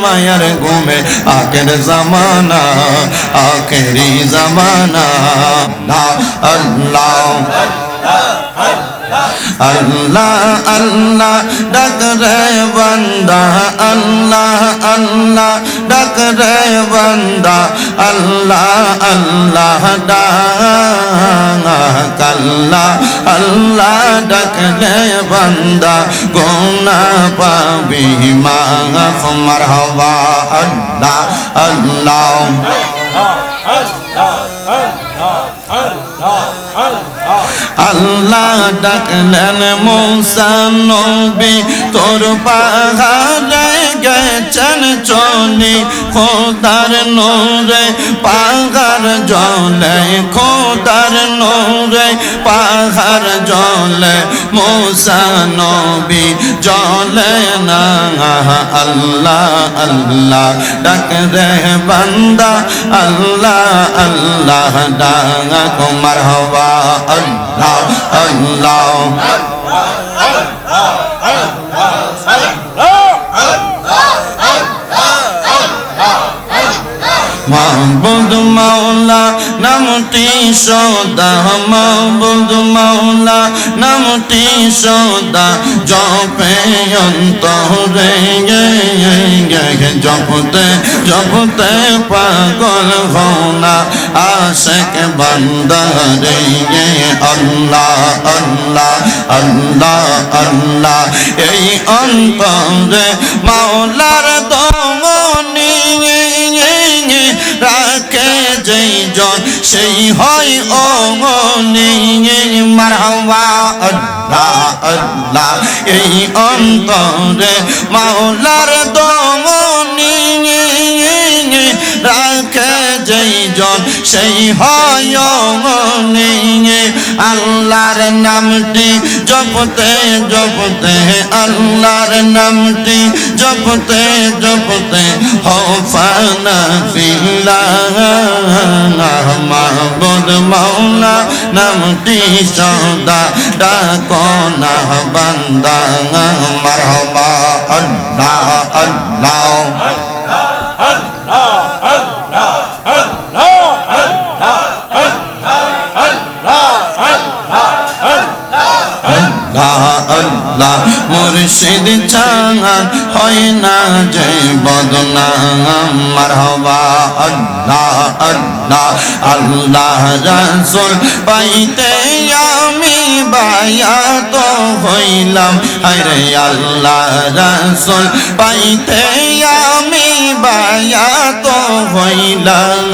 মায়ের ঘুমে আখের জামানা আখেরি জামানা আল্লাহ আল্লাহ আল্লাহ ডাক রে বান্দা আল্লাহ আল্লাহ ডাক রে বান্দা আল্লাহ আল্লাহ ডাক আল্লাহ আল্লাহ ডাক রে বান্দা গুনাহ পাবি মাফ মারহাবা আল্লাহ আল্লাহ আল্লাহ ডাকলেন মূসা নবী তোর পাহাড়ে গেছেন চলে খোদার নূরে পাহাড় জ্বলে খোদার নূরে পাহাড় জ্বলে মূসা নবী জ্বলে না আল্লাহ আল্লাহ ডাক রে বান্দা আল্লাহ আল্লাহ ডাক মারহাবা আল্লাহ আল্লাহ মাহবুব মাওলা নামটি সদা মাহবুব মাওলা নামটি সদা জপে অন্তরে জপতে জপতে পাগল হওনা আশিক বান্দা রে আল্লাহ আল্লাহ আল্লাহ আল্লাহ এই অন্তরে মাওলার দমনি রাখে যেই জন সেই হয় অমনি মারহাবা আল্লাহ আল্লাহ এই অন্তরে মাওলার দমনি রাখে যেই জন সেই হয় অমনি আল্লাহর নামটি জপতে জপতে আল্লাহর নামটি জপতে জপতে হফানা ফিল্লাহ মাহবুব মাওলা নামটি সদা ডাকো না বান্দা মারহাবা আল্লাহ আল্লাহ আল্লাহ মুর্শিদ ছাড়া হয় না যে বদনাম মারহাবা আল্লাহ আল্লাহ আল্লাহ রাসূল পাইতে আমি বায়াত হইলাম আরে আল্লাহ রাসূল পাইতে আমি বায়াত হইলাম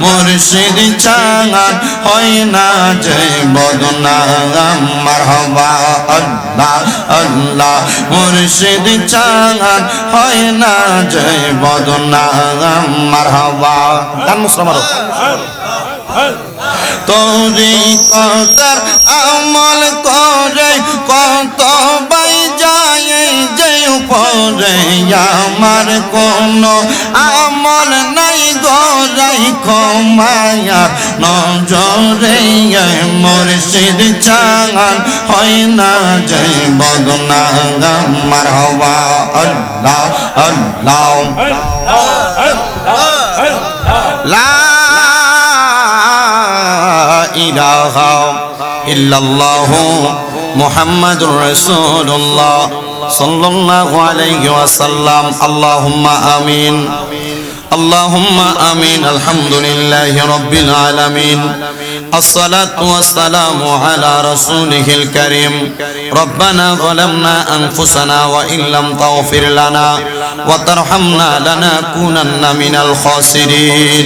মুর্শিদ ছাড়া হয় না যে বদনাম মারহাবা আল্লাহ আল্লাহ মুর্শিদ ছাড়া হয় না যে বদনাম মারহাবা গান মুসলমান তোরি কতার আমল করে কত বাই যায় যে উপরে আমার কোনো আমল নাই গরাই ক্ষমায়া নজরে মুর্শিদ ছাড়া হয় না যে বদনাম মারহাবা আল্লাহ আল্লাহ লা ইলাহা ইল্লাল্লাহু মুহাম্মাদুর রাসূলুল্লাহ সাল্লাল্লাহু আলাইহি ওয়াসাল্লাম আল্লাহুম্মা আমিন اللهم آمين الحمد لله رب العالمين الصلاة والسلام على رسوله الكريم ربنا ظلمنا أنفسنا وإن لم تغفر لنا وترحمنا لنكونن من الخاسرين